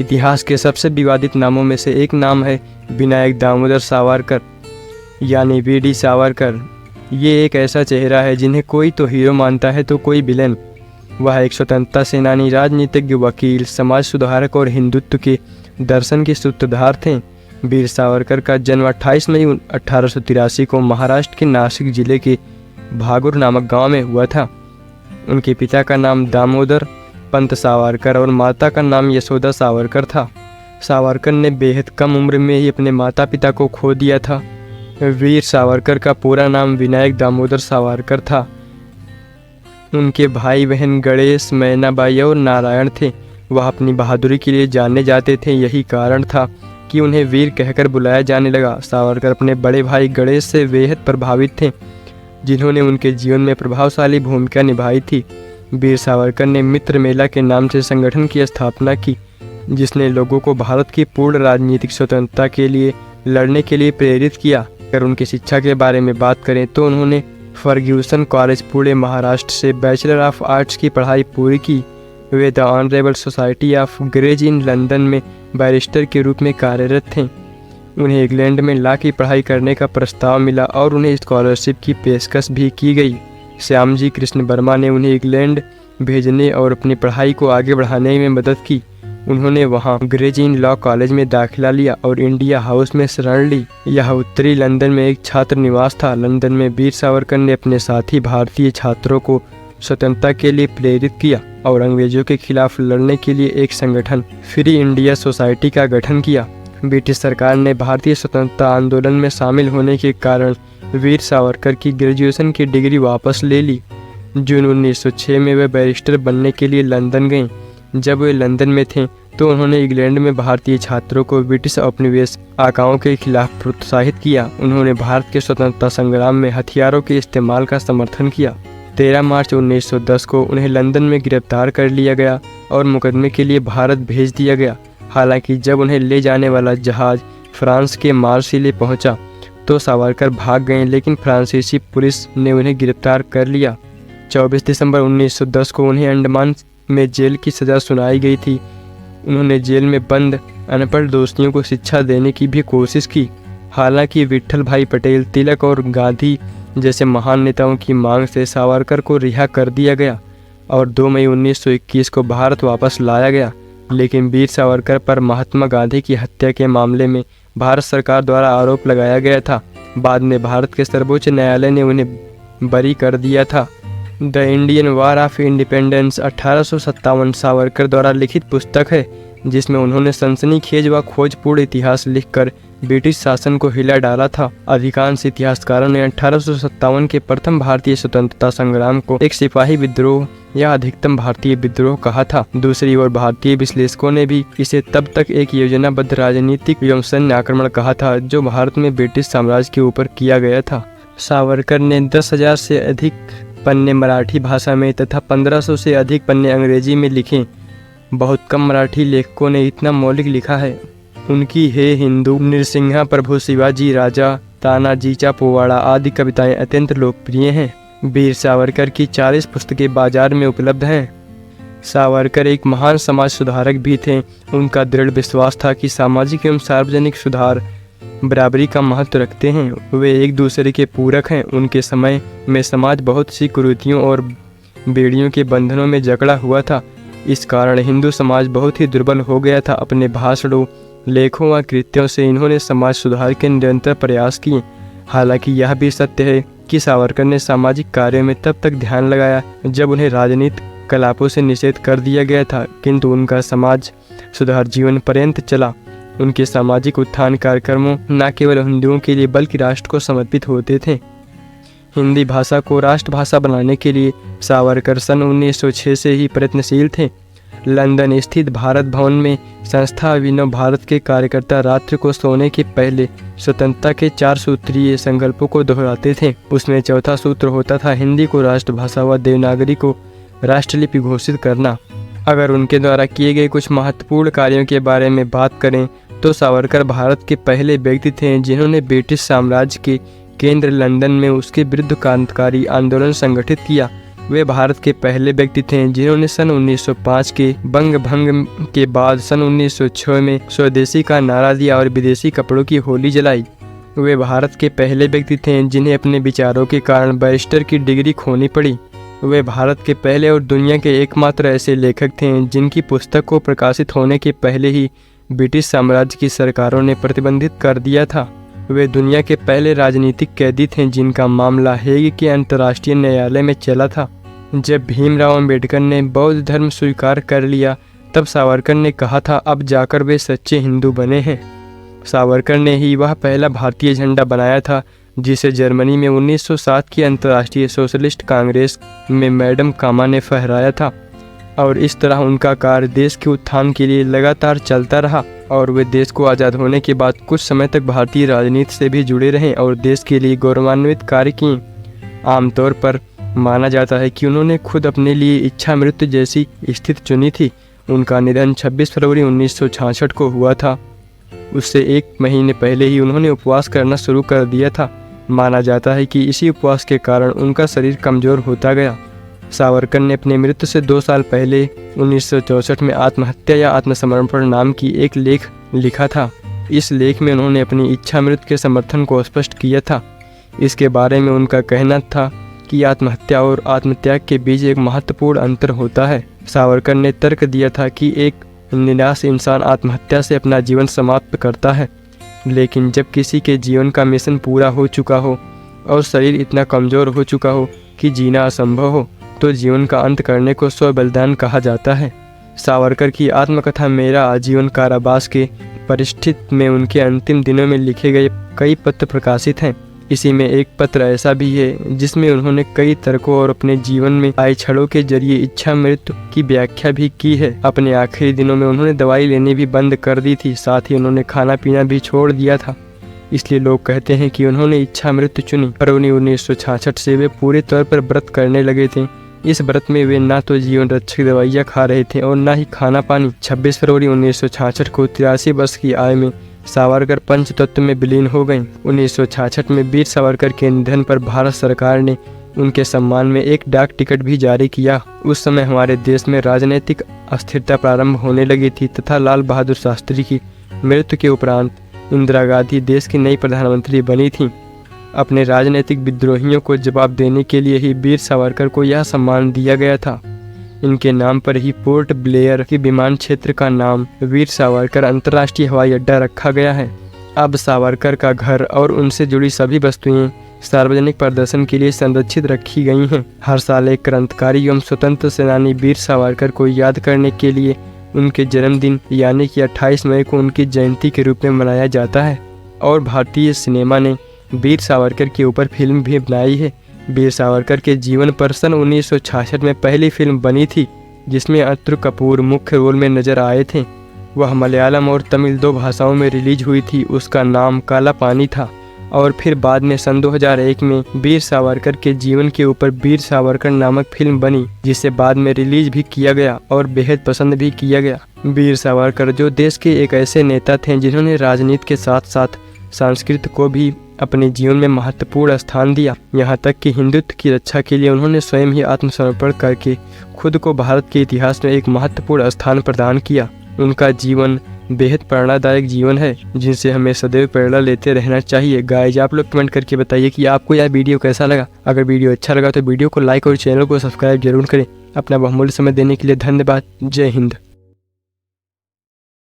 इतिहास के सबसे विवादित नामों में से एक नाम है विनायक दामोदर सावरकर यानी वीडी सावरकर। ये एक ऐसा चेहरा है जिन्हें कोई तो हीरो मानता है तो कोई विलेन। वह एक स्वतंत्रता सेनानी, राजनीतिज्ञ, वकील, समाज सुधारक और हिंदुत्व के दर्शन के सूत्रधार थे। वीर सावरकर का जन्म 28 मई 1883 को महाराष्ट्र के नासिक जिले के भागुर नामक गांव में हुआ था। उनके पिता का नाम दामोदर पंत सावरकर और माता का नाम यशोदा सावरकर था। सावरकर ने बेहद कम उम्र में ही अपने माता पिता को खो दिया था। वीर सावरकर का पूरा नाम विनायक दामोदर सावरकर था। उनके भाई बहन गणेश, मैनाबाई और नारायण थे। वह अपनी बहादुरी के लिए जाने जाते थे। यही कारण था कि उन्हें वीर कहकर बुलाया जाने लगा। सावरकर अपने बड़े भाई गणेश से बेहद प्रभावित थे, जिन्होंने उनके जीवन में प्रभावशाली भूमिका निभाई थी। वीर सावरकर ने मित्र मेला के नाम से संगठन की स्थापना की, जिसने लोगों को भारत की पूर्ण राजनीतिक स्वतंत्रता के लिए लड़ने के लिए प्रेरित किया। अगर उनकी शिक्षा के बारे में बात करें तो उन्होंने फर्ग्यूसन कॉलेज पुणे महाराष्ट्र से बैचलर ऑफ आर्ट्स की पढ़ाई पूरी की। वे the honourable society of Gray's Inn London में बैरिस्टर के रूप में कार्यरत थे। उन्हें इंग्लैंड में लॉ की पढ़ाई करने का प्रस्ताव मिला और उन्हें स्कॉलरशिप की पेशकश भी की गई। श्यामजी कृष्ण वर्मा ने उन्हें इंग्लैंड भेजने और अपनी पढ़ाई को आगे बढ़ाने में मदद की। उन्होंने वहां ग्रेज इन लॉ कॉलेज में दाखिला लिया और इंडिया हाउस में शरण ली। यह उत्तरी लंदन में एक छात्र निवास था। लंदन में वीर सावरकर ने अपने साथी भारतीय छात्रों को स्वतंत्रता के लिए प्रेरित किया और अंग्रेजों के खिलाफ लड़ने के लिए एक संगठन फ्री इंडिया सोसाइटी का गठन किया। ब्रिटिश सरकार ने भारतीय स्वतंत्रता आंदोलन में शामिल होने के कारण वीर सावरकर की ग्रेजुएशन की डिग्री वापस ले ली। जून 1906 में वे बैरिस्टर बनने के लिए लंदन गए। जब वे लंदन में थे तो उन्होंने इंग्लैंड में भारतीय छात्रों को ब्रिटिश औपनिवेश आकाओं के खिलाफ प्रोत्साहित किया। उन्होंने भारत के स्वतंत्रता संग्राम में हथियारों के इस्तेमाल का समर्थन किया। 13 मार्च 1910 को उन्हें लंदन में गिरफ्तार कर लिया गया और मुकदमे के लिए भारत भेज दिया गया। हालांकि जब उन्हें ले जाने वाला जहाज फ्रांस के मार्सिले पहुंचा तो सावरकर भाग गए, लेकिन फ्रांसीसी पुलिस ने उन्हें गिरफ्तार कर लिया। 24 दिसंबर 1910 को उन्हें अंडमान में जेल की सज़ा सुनाई गई थी। उन्होंने जेल में बंद अनपढ़ दोषियों को शिक्षा देने की भी कोशिश की। हालांकि विट्ठल भाई पटेल, तिलक और गांधी जैसे महान नेताओं की मांग से सावरकर को रिहा कर दिया गया और 2 मई 1921 को भारत वापस लाया गया। लेकिन वीर सावरकर पर महात्मा गांधी की हत्या के मामले में भारत सरकार द्वारा आरोप लगाया गया था। बाद में भारत के सर्वोच्च न्यायालय ने उन्हें बरी कर दिया था। The Indian war of independence 1857 Savarkar द्वारा लिखित पुस्तक है, जिसमें उन्होंने सनसनीखेज व खोजपूर्ण इतिहास लिखकर ब्रिटिश शासन को हिला डाला था। अधिकांश इतिहासकारों ने 1857 के प्रथम भारतीय स्वतंत्रता संग्राम को एक सिपाही विद्रोह या अधिकतम भारतीय विद्रोह कहा था। दूसरी ओर भारतीय विश्लेषकों ने भी इसे तब तक एक योजनाबद्ध राजनीतिक एवं सैन्य आक्रमण कहा था जो भारत में ब्रिटिश साम्राज्य के ऊपर किया गया था। सावरकर ने 10,000 से अधिक पन्ने मराठी भाषा में तथा 1500 से अधिक पन्ने अंग्रेजी में लिखे। बहुत कम मराठी लेखकों ने इतना मौलिक लिखा है। उनकी हे हिंदू, नृसिंहा प्रभु, शिवाजी राजा, तानाजीचा पोवाड़ा आदि कविताएं अत्यंत लोकप्रिय हैं। वीर सावरकर की 40 पुस्तकें बाजार में उपलब्ध हैं। सावरकर एक महान समाज सुधारक भी थे। उनका दृढ़ विश्वास था कि सामाजिक एवं सार्वजनिक सुधार बराबरी का महत्व रखते हैं। वे एक दूसरे के पूरक हैं। उनके समय में समाज बहुत सी कुरीतियों और बेड़ियों के बंधनों में जकड़ा हुआ था। इस कारण हिंदू समाज बहुत ही दुर्बल हो गया था। अपने भाषणों, लेखों व कृत्यों से इन्होंने समाज सुधार के निरंतर प्रयास किए। हालांकि यह भी सत्य है कि सावरकर ने सामाजिक कार्यों में तब तक ध्यान लगाया जब उन्हें राजनीतिक कलापों से निषेध कर दिया गया था, किंतु उनका समाज सुधार जीवन पर्यंत चला। उनके सामाजिक उत्थान कार्यक्रमों न केवल हिंदुओं के लिए बल्कि राष्ट्र को समर्पित होते थे। हिंदी भाषा को राष्ट्रभाषा बनाने के लिए सावरकर सन 1906 से ही प्रयत्नशील थे। लंदन स्थित भारत भवन में संस्था अभिनव भारत के कार्यकर्ता रात्रि को सोने के पहले स्वतंत्रता के 4 सूत्रीय संकल्पों को दोहराते थे। उसमें चौथा सूत्र होता था हिंदी को राष्ट्रभाषा व देवनागरी को राष्ट्रलिपि घोषित करना। अगर उनके द्वारा किए गए कुछ महत्वपूर्ण कार्यों के बारे में बात करें तो सावरकर भारत के पहले व्यक्ति थे जिन्होंने ब्रिटिश साम्राज्य के केंद्र लंदन में उसके विरुद्ध क्रांतिकारी आंदोलन संगठित किया। वे भारत के पहले व्यक्ति थे जिन्होंने सन 1905 के बंग भंग के बाद सन 1906 में स्वदेशी का नारा दिया और विदेशी कपड़ों की होली जलाई। वे भारत के पहले व्यक्ति थे जिन्हें अपने विचारों के कारण बैरिस्टर की डिग्री खोनी पड़ी। वे भारत के पहले और दुनिया के एकमात्र ऐसे लेखक थे जिनकी पुस्तक को प्रकाशित होने के पहले ही ब्रिटिश साम्राज्य की सरकारों ने प्रतिबंधित कर दिया था। वे दुनिया के पहले राजनीतिक कैदी थे जिनका मामला हेग के अंतर्राष्ट्रीय न्यायालय में चला था। जब भीमराव अंबेडकर ने बौद्ध धर्म स्वीकार कर लिया तब सावरकर ने कहा था अब जाकर वे सच्चे हिंदू बने हैं। सावरकर ने ही वह पहला भारतीय झंडा बनाया था जिसे जर्मनी में 1907 की अंतर्राष्ट्रीय सोशलिस्ट कांग्रेस में मैडम कामा ने फहराया था और इस तरह उनका कार्य देश के उत्थान के लिए लगातार चलता रहा और वे देश को आज़ाद होने के बाद कुछ समय तक भारतीय राजनीति से भी जुड़े रहे और देश के लिए गौरवान्वित कार्य किए। आमतौर पर माना जाता है कि उन्होंने खुद अपने लिए इच्छा मृत्यु जैसी स्थिति चुनी थी। उनका निधन 26 फरवरी 1966 को हुआ था। उससे एक महीने पहले ही उन्होंने उपवास करना शुरू कर दिया था। माना जाता है कि इसी उपवास के कारण उनका शरीर कमज़ोर होता गया। सावरकर ने अपनी मृत्यु से 2 साल पहले 1964 में आत्महत्या या आत्मसमर्पण नाम की एक लेख लिखा था। इस लेख में उन्होंने अपनी इच्छा मृत्यु के समर्थन को स्पष्ट किया था। इसके बारे में उनका कहना था कि आत्महत्या और आत्मत्याग के बीच एक महत्वपूर्ण अंतर होता है। सावरकर ने तर्क दिया था कि एक निराश इंसान आत्महत्या से अपना जीवन समाप्त करता है, लेकिन जब किसी के जीवन का मिशन पूरा हो चुका हो और शरीर इतना कमज़ोर हो चुका हो कि जीना असंभव हो तो जीवन का अंत करने को स्व बलिदान कहा जाता है। सावरकर की आत्मकथा मेरा आजीवन कारावास के परिस्थिति में उनके अंतिम दिनों में लिखे गए कई पत्र प्रकाशित हैं। इसी में एक पत्र ऐसा भी है जिसमें उन्होंने कई तर्कों और अपने जीवन में आए क्षणों के जरिए इच्छा मृत्यु की व्याख्या भी की है। अपने आखिरी दिनों में उन्होंने दवाई लेनी भी बंद कर दी थी, साथ ही उन्होंने खाना पीना भी छोड़ दिया था। इसलिए लोग कहते हैं कि उन्होंने इच्छा मृत्यु चुनी। फरवरी 1966 से वे पूरे तौर पर व्रत करने लगे थे। इस व्रत में वे ना तो जीवन रक्षक दवाइयाँ खा रहे थे और ना ही खाना पानी। 26 फरवरी 1966 को 83 वर्ष की आयु में सावरकर पंचतत्व में विलीन हो गए। 1966 में वीर सावरकर के निधन पर भारत सरकार ने उनके सम्मान में एक डाक टिकट भी जारी किया। उस समय हमारे देश में राजनीतिक अस्थिरता प्रारंभ होने लगी थी तथा लाल बहादुर शास्त्री की मृत्यु के उपरांत इंदिरा गांधी देश की नई प्रधानमंत्री बनी थीं। अपने राजनीतिक विद्रोहियों को जवाब देने के लिए ही वीर सावरकर को यह सम्मान दिया गया था। इनके नाम पर ही पोर्ट ब्लेयर के विमान क्षेत्र का नाम वीर सावरकर अंतर्राष्ट्रीय हवाई अड्डा रखा गया है। अब सावरकर का घर और उनसे जुड़ी सभी वस्तुएं सार्वजनिक प्रदर्शन के लिए संरक्षित रखी गई हैं। हर साल एक क्रांतिकारी एवं स्वतंत्र सेनानी वीर सावरकर को याद करने के लिए उनके जन्मदिन यानी कि 28 मई को उनकी जयंती के रूप में मनाया जाता है। और भारतीय सिनेमा ने वीर सावरकर के ऊपर फिल्म भी बनाई है। वीर सावरकर के जीवन पर सन 1966 में पहली फिल्म बनी थी जिसमें अतुल कपूर मुख्य रोल में नजर आए थे। वह मलयालम और तमिल 2 भाषाओं में रिलीज हुई थी। उसका नाम काला पानी था और फिर बाद में सन 2001 में वीर सावरकर के जीवन के ऊपर वीर सावरकर नामक फिल्म बनी जिसे बाद में रिलीज भी किया गया और बेहद पसंद भी किया गया। वीर सावरकर जो देश के एक ऐसे नेता थे जिन्होंने राजनीति के साथ साथ संस्कृति को भी अपने जीवन में महत्वपूर्ण स्थान दिया। यहाँ तक कि हिंदुत्व की रक्षा के लिए उन्होंने स्वयं ही आत्मसमर्पण करके खुद को भारत के इतिहास में एक महत्वपूर्ण स्थान प्रदान किया। उनका जीवन बेहद प्रेरणादायक जीवन है जिनसे हमें सदैव प्रेरणा लेते रहना चाहिए। गाइज आप लोग कमेंट करके बताइए कि आपको यह वीडियो कैसा लगा। अगर वीडियो अच्छा लगा तो वीडियो को लाइक और चैनल को सब्सक्राइब जरूर करें। अपना बहुमूल्य समय देने के लिए धन्यवाद। जय हिंद।